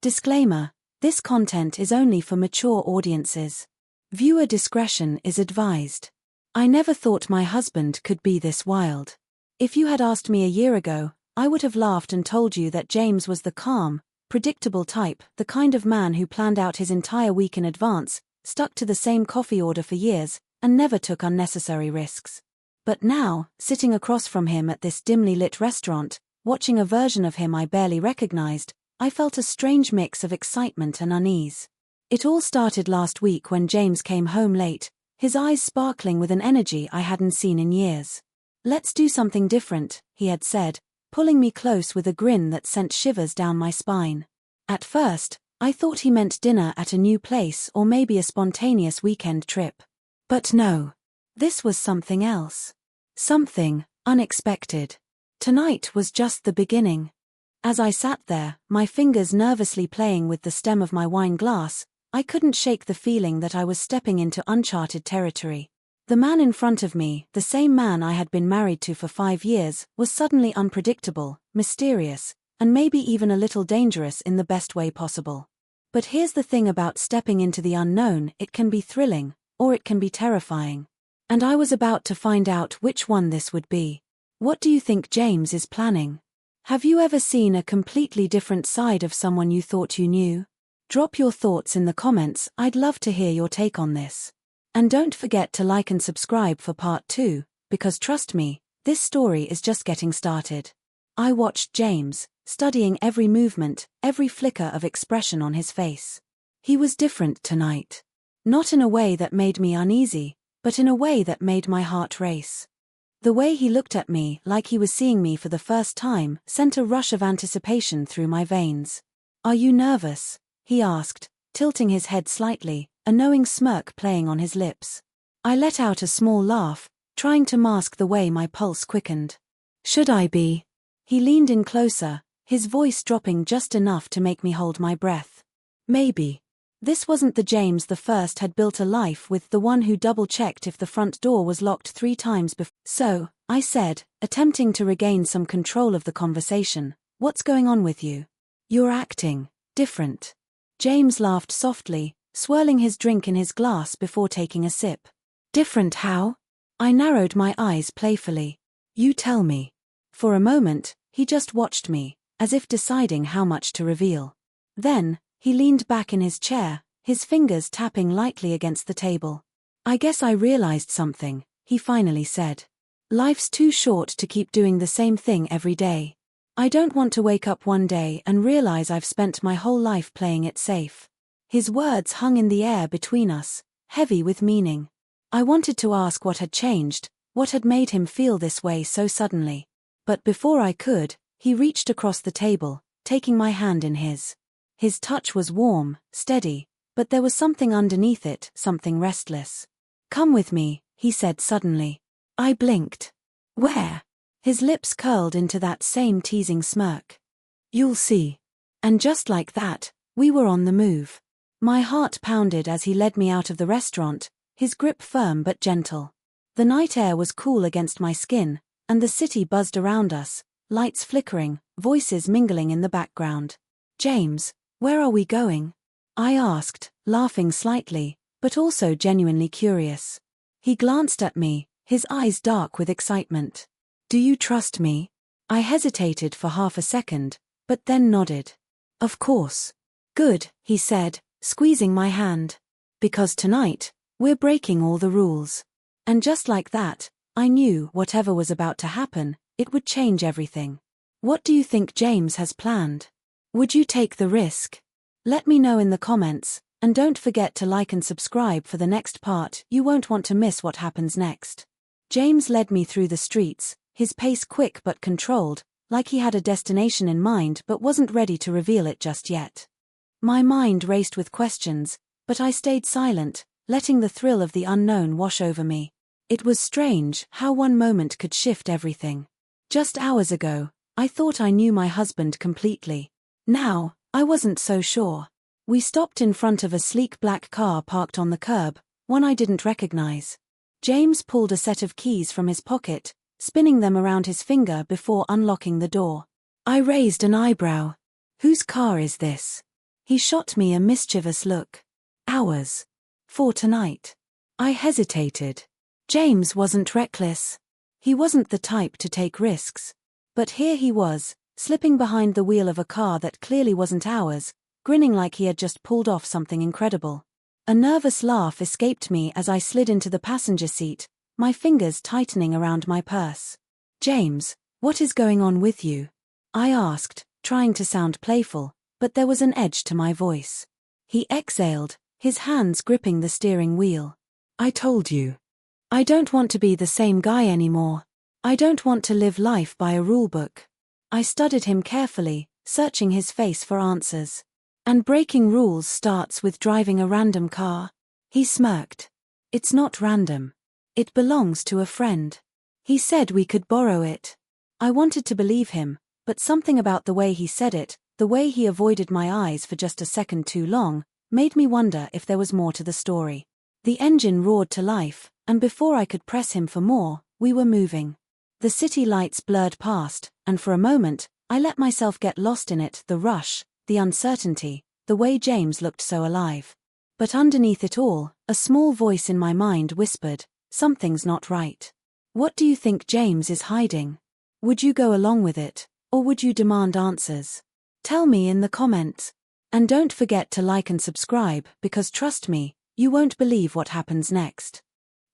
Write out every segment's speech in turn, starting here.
Disclaimer: this content is only for mature audiences. Viewer discretion is advised. I never thought my husband could be this wild. If you had asked me a year ago, I would have laughed and told you that James was the calm, predictable type, the kind of man who planned out his entire week in advance, stuck to the same coffee order for years, and never took unnecessary risks. But now, sitting across from him at this dimly lit restaurant, watching a version of him I barely recognized, I felt a strange mix of excitement and unease. It all started last week when James came home late, his eyes sparkling with an energy I hadn't seen in years. "Let's do something different," he had said, pulling me close with a grin that sent shivers down my spine. At first, I thought he meant dinner at a new place or maybe a spontaneous weekend trip. But no. This was something else. Something unexpected. Tonight was just the beginning. As I sat there, my fingers nervously playing with the stem of my wine glass, I couldn't shake the feeling that I was stepping into uncharted territory. The man in front of me, the same man I had been married to for 5 years, was suddenly unpredictable, mysterious, and maybe even a little dangerous in the best way possible. But here's the thing about stepping into the unknown: it can be thrilling, or it can be terrifying. And I was about to find out which one this would be. What do you think James is planning? Have you ever seen a completely different side of someone you thought you knew? Drop your thoughts in the comments, I'd love to hear your take on this. And don't forget to like and subscribe for part 2, because trust me, this story is just getting started. I watched James, studying every movement, every flicker of expression on his face. He was different tonight. Not in a way that made me uneasy, but in a way that made my heart race. The way he looked at me, like he was seeing me for the first time, sent a rush of anticipation through my veins. "Are you nervous?" he asked, tilting his head slightly, a knowing smirk playing on his lips. I let out a small laugh, trying to mask the way my pulse quickened. "Should I be?" He leaned in closer, his voice dropping just enough to make me hold my breath. Maybe. This wasn't the James the first had built a life with, the one who double-checked if the front door was locked 3 times before. "So," I said, attempting to regain some control of the conversation, "what's going on with you? You're acting different." James laughed softly, swirling his drink in his glass before taking a sip. "Different how?" I narrowed my eyes playfully. "You tell me." For a moment, he just watched me, as if deciding how much to reveal. Then, he leaned back in his chair, his fingers tapping lightly against the table. "I guess I realized something," he finally said. "Life's too short to keep doing the same thing every day. I don't want to wake up one day and realize I've spent my whole life playing it safe." His words hung in the air between us, heavy with meaning. I wanted to ask what had changed, what had made him feel this way so suddenly. But before I could, he reached across the table, taking my hand in his. His touch was warm, steady, but there was something underneath it, something restless. "Come with me," he said suddenly. I blinked. "Where?" His lips curled into that same teasing smirk. "You'll see." And just like that, we were on the move. My heart pounded as he led me out of the restaurant, his grip firm but gentle. The night air was cool against my skin, and the city buzzed around us, lights flickering, voices mingling in the background. "James, where are we going?" I asked, laughing slightly, but also genuinely curious. He glanced at me, his eyes dark with excitement. "Do you trust me?" I hesitated for half a second, but then nodded. "Of course." "Good," he said, squeezing my hand. "Because tonight, we're breaking all the rules." And just like that, I knew whatever was about to happen, it would change everything. What do you think James has planned? Would you take the risk? Let me know in the comments, and don't forget to like and subscribe for the next part. You won't want to miss what happens next. James led me through the streets, his pace quick but controlled, like he had a destination in mind but wasn't ready to reveal it just yet. My mind raced with questions, but I stayed silent, letting the thrill of the unknown wash over me. It was strange how one moment could shift everything. Just hours ago, I thought I knew my husband completely. Now, I wasn't so sure. We stopped in front of a sleek black car parked on the curb, one I didn't recognize. James pulled a set of keys from his pocket, spinning them around his finger before unlocking the door. I raised an eyebrow. "Whose car is this?" He shot me a mischievous look. Hours. For tonight. I hesitated. James wasn't reckless. He wasn't the type to take risks. But here he was, slipping behind the wheel of a car that clearly wasn't ours, grinning like he had just pulled off something incredible. A nervous laugh escaped me as I slid into the passenger seat, my fingers tightening around my purse. James, what is going on with you? I asked, trying to sound playful, but there was an edge to my voice. He exhaled, his hands gripping the steering wheel. I told you. I don't want to be the same guy anymore. I don't want to live life by a rulebook. I studied him carefully, searching his face for answers. And breaking rules starts with driving a random car. He smirked. It's not random. It belongs to a friend. He said we could borrow it. I wanted to believe him, but something about the way he said it, the way he avoided my eyes for just a second too long, made me wonder if there was more to the story. The engine roared to life, and before I could press him for more, we were moving. The city lights blurred past, and for a moment, I let myself get lost in it, the rush, the uncertainty, the way James looked so alive. But underneath it all, a small voice in my mind whispered, something's not right. What do you think James is hiding? Would you go along with it, or would you demand answers? Tell me in the comments. And don't forget to like and subscribe, because trust me, you won't believe what happens next.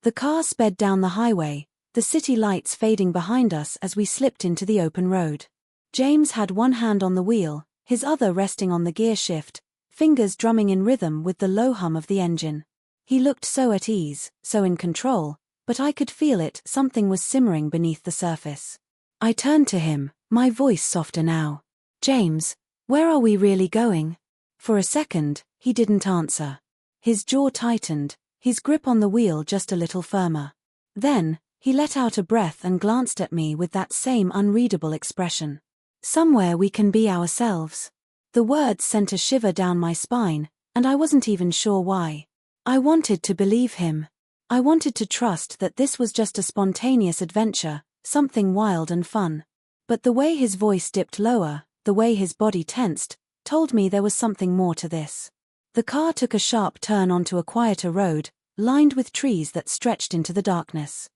The car sped down the highway, the city lights fading behind us as we slipped into the open road. James had one hand on the wheel, his other resting on the gear shift, fingers drumming in rhythm with the low hum of the engine. He looked so at ease, so in control, but I could feel it, something was simmering beneath the surface. I turned to him, my voice softer now. James, where are we really going? For a second, he didn't answer. His jaw tightened, his grip on the wheel just a little firmer. Then, he let out a breath and glanced at me with that same unreadable expression. Somewhere we can be ourselves. The words sent a shiver down my spine, and I wasn't even sure why. I wanted to believe him. I wanted to trust that this was just a spontaneous adventure, something wild and fun. But the way his voice dipped lower, the way his body tensed, told me there was something more to this. The car took a sharp turn onto a quieter road, lined with trees that stretched into the darkness.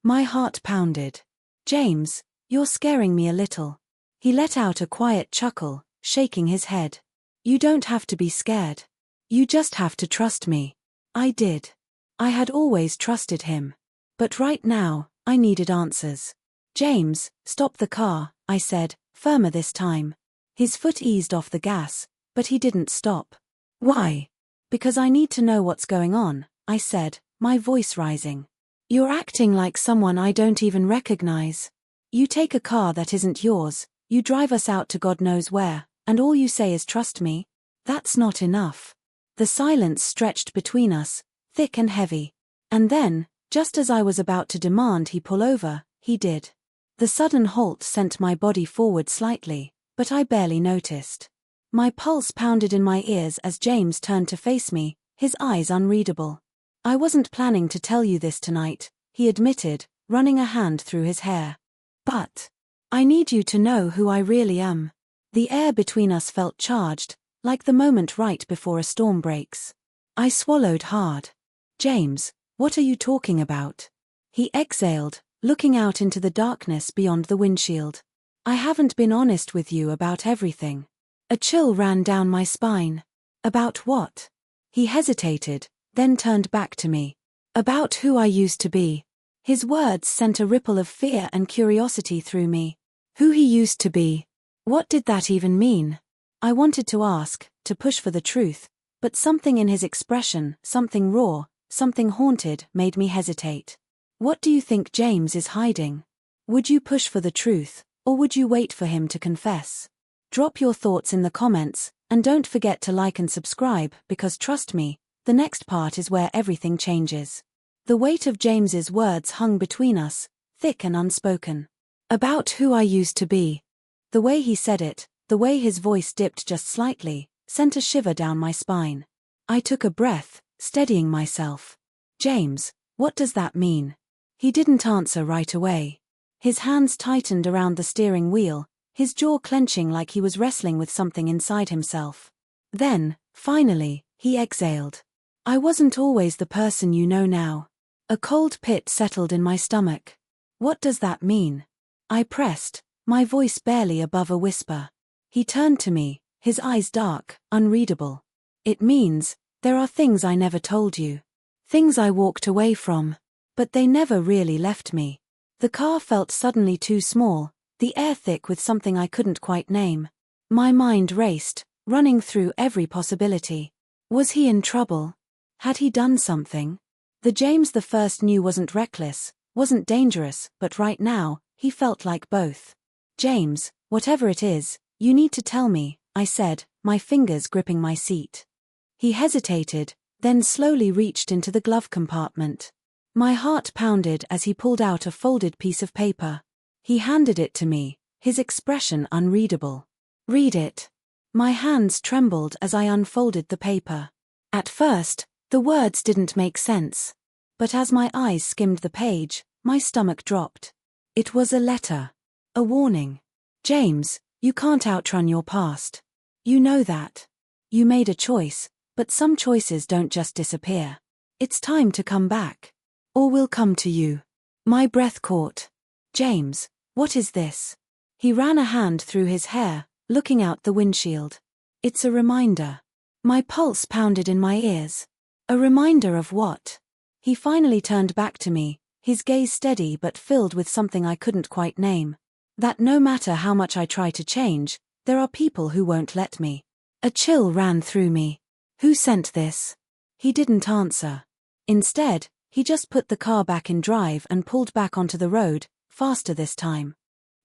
My heart pounded. James, you're scaring me a little. He let out a quiet chuckle, shaking his head. You don't have to be scared. You just have to trust me. I did. I had always trusted him. But right now, I needed answers. James, stop the car, I said, firmer this time. His foot eased off the gas, but he didn't stop. Why? Because I need to know what's going on, I said, my voice rising. You're acting like someone I don't even recognize. You take a car that isn't yours, you drive us out to God knows where, and all you say is trust me? That's not enough. The silence stretched between us, thick and heavy. And then, just as I was about to demand he pull over, he did. The sudden halt sent my body forward slightly, but I barely noticed. My pulse pounded in my ears as James turned to face me, his eyes unreadable. I wasn't planning to tell you this tonight, he admitted, running a hand through his hair. But I need you to know who I really am. The air between us felt charged, like the moment right before a storm breaks. I swallowed hard. James, what are you talking about? He exhaled, looking out into the darkness beyond the windshield. I haven't been honest with you about everything. A chill ran down my spine. About what? He hesitated, then turned back to me. About who I used to be. His words sent a ripple of fear and curiosity through me. Who he used to be. What did that even mean? I wanted to ask, to push for the truth, but something in his expression, something raw, something haunted, made me hesitate. What do you think James is hiding? Would you push for the truth, or would you wait for him to confess? Drop your thoughts in the comments, and don't forget to like and subscribe, because trust me, the next part is where everything changes. The weight of James's words hung between us, thick and unspoken. About who I used to be. The way he said it, the way his voice dipped just slightly, sent a shiver down my spine. I took a breath, steadying myself. James, what does that mean? He didn't answer right away. His hands tightened around the steering wheel, his jaw clenching like he was wrestling with something inside himself. Then, finally, he exhaled. I wasn't always the person you know now. A cold pit settled in my stomach. What does that mean? I pressed, my voice barely above a whisper. He turned to me, his eyes dark, unreadable. It means, there are things I never told you. Things I walked away from. But they never really left me. The car felt suddenly too small, the air thick with something I couldn't quite name. My mind raced, running through every possibility. Was he in trouble? Had he done something? The James the first knew wasn't reckless, wasn't dangerous, but right now, he felt like both. James, whatever it is, you need to tell me, I said, my fingers gripping my seat. He hesitated, then slowly reached into the glove compartment. My heart pounded as he pulled out a folded piece of paper. He handed it to me, his expression unreadable. Read it. My hands trembled as I unfolded the paper. At first, the words didn't make sense. But as my eyes skimmed the page, my stomach dropped. It was a letter. A warning. James, you can't outrun your past. You know that. You made a choice, but some choices don't just disappear. It's time to come back. Or we'll come to you. My breath caught. James, what is this? He ran a hand through his hair, looking out the windshield. It's a reminder. My pulse pounded in my ears. A reminder of what? He finally turned back to me, his gaze steady but filled with something I couldn't quite name. That no matter how much I try to change, there are people who won't let me. A chill ran through me. Who sent this? He didn't answer. Instead, he just put the car back in drive and pulled back onto the road, faster this time.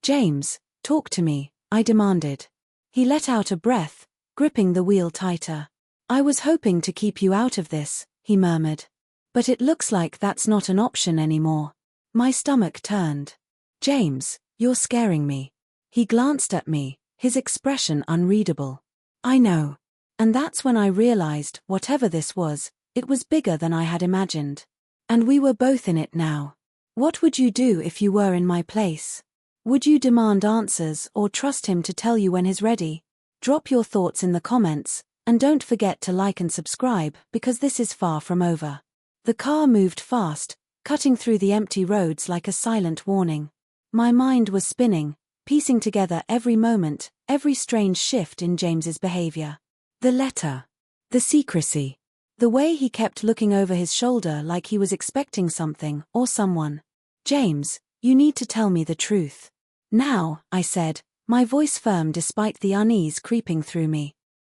James, talk to me, I demanded. He let out a breath, gripping the wheel tighter. I was hoping to keep you out of this, he murmured. But it looks like that's not an option anymore. My stomach turned. James, you're scaring me. He glanced at me, his expression unreadable. I know. And that's when I realized, whatever this was, it was bigger than I had imagined. And we were both in it now. What would you do if you were in my place? Would you demand answers or trust him to tell you when he's ready? Drop your thoughts in the comments, and don't forget to like and subscribe because this is far from over. The car moved fast, cutting through the empty roads like a silent warning. My mind was spinning, piecing together every moment, every strange shift in James's behavior. The letter. The secrecy. The way he kept looking over his shoulder like he was expecting something or someone. James, you need to tell me the truth. Now, I said, my voice firm despite the unease creeping through me.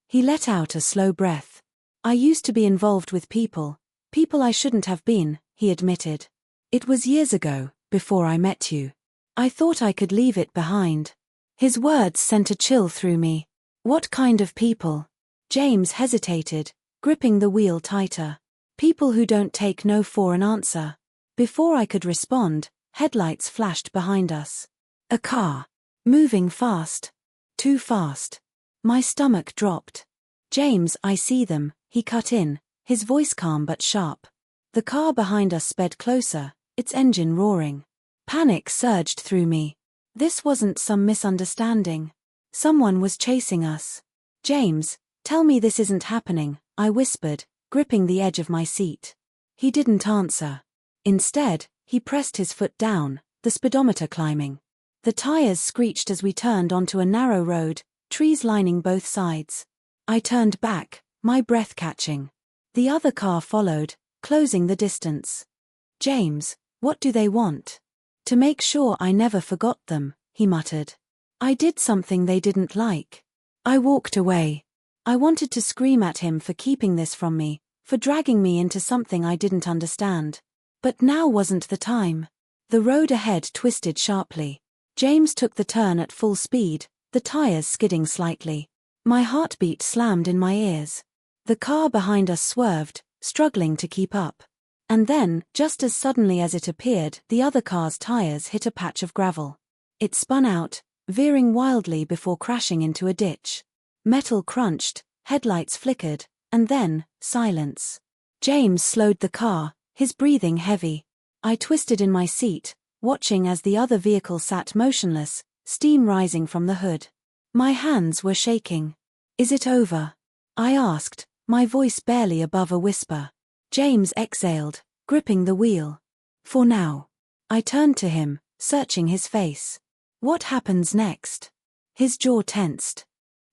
He let out a slow breath. I used to be involved with people I shouldn't have been, he admitted. It was years ago, before I met you. I thought I could leave it behind. His words sent a chill through me. What kind of people? James hesitated, gripping the wheel tighter. People who don't take no for an answer. Before I could respond, headlights flashed behind us. A car. Moving fast. Too fast. My stomach dropped. James, I see them, he cut in, his voice calm but sharp. The car behind us sped closer, its engine roaring. Panic surged through me. This wasn't some misunderstanding. Someone was chasing us. James, tell me this isn't happening, I whispered, gripping the edge of my seat. He didn't answer. Instead, he pressed his foot down, the speedometer climbing. The tires screeched as we turned onto a narrow road, trees lining both sides. I turned back, my breath catching. The other car followed, closing the distance. James, what do they want? To make sure I never forgot them, he muttered. I did something they didn't like. I walked away. I wanted to scream at him for keeping this from me, for dragging me into something I didn't understand. But now wasn't the time. The road ahead twisted sharply. James took the turn at full speed, the tires skidding slightly. My heartbeat slammed in my ears. The car behind us swerved, struggling to keep up. And then, just as suddenly as it appeared, the other car's tires hit a patch of gravel. It spun out, veering wildly before crashing into a ditch. Metal crunched, headlights flickered, and then, silence. James slowed the car, his breathing heavy. I twisted in my seat, watching as the other vehicle sat motionless, steam rising from the hood. My hands were shaking. Is it over? I asked, my voice barely above a whisper. James exhaled, gripping the wheel. For now. I turned to him, searching his face. What happens next? His jaw tensed.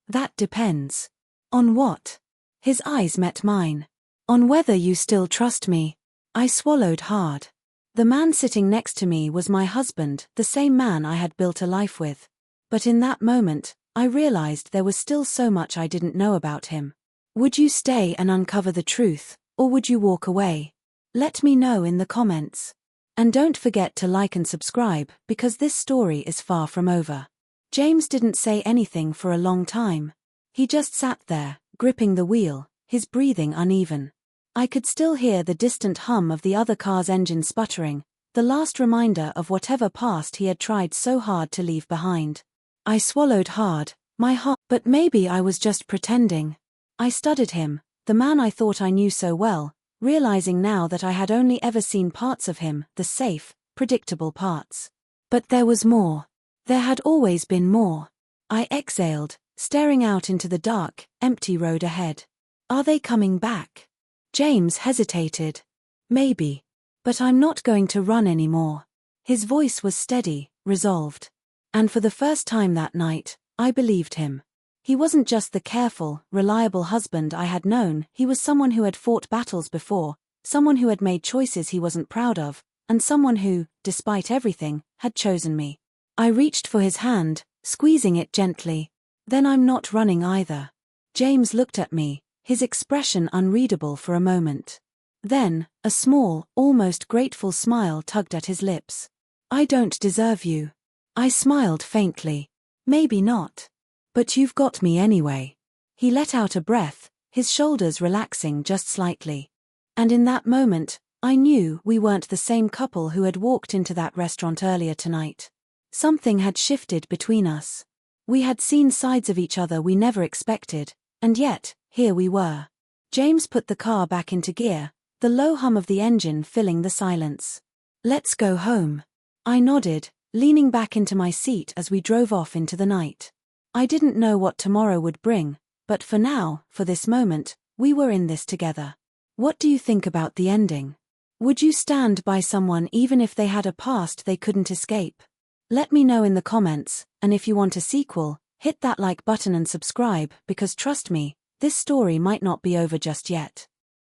That depends. On what? His eyes met mine. On whether you still trust me. I swallowed hard. The man sitting next to me was my husband, the same man I had built a life with. But in that moment, I realized there was still so much I didn't know about him. Would you stay and uncover the truth, or would you walk away? Let me know in the comments. And don't forget to like and subscribe, because this story is far from over. James didn't say anything for a long time. He just sat there, gripping the wheel, his breathing uneven. I could still hear the distant hum of the other car's engine sputtering, the last reminder of whatever past he had tried so hard to leave behind. I swallowed hard, my heart, but maybe I was just pretending. I studied him, the man I thought I knew so well, realizing now that I had only ever seen parts of him, the safe, predictable parts. But there was more. There had always been more. I exhaled, staring out into the dark, empty road ahead. Are they coming back? James hesitated. Maybe. But I'm not going to run anymore. His voice was steady, resolved. And for the first time that night, I believed him. He wasn't just the careful, reliable husband I had known, he was someone who had fought battles before, someone who had made choices he wasn't proud of, and someone who, despite everything, had chosen me. I reached for his hand, squeezing it gently. Then I'm not running either. James looked at me, his expression unreadable for a moment. Then, a small, almost grateful smile tugged at his lips. I don't deserve you. I smiled faintly. Maybe not. But you've got me anyway. He let out a breath, his shoulders relaxing just slightly. And in that moment, I knew we weren't the same couple who had walked into that restaurant earlier tonight. Something had shifted between us. We had seen sides of each other we never expected, and yet, here we were. James put the car back into gear, the low hum of the engine filling the silence. Let's go home. I nodded, leaning back into my seat as we drove off into the night. I didn't know what tomorrow would bring, but for now, for this moment, we were in this together. What do you think about the ending? Would you stand by someone even if they had a past they couldn't escape? Let me know in the comments, and if you want a sequel, hit that like button and subscribe, because trust me, this story might not be over just yet.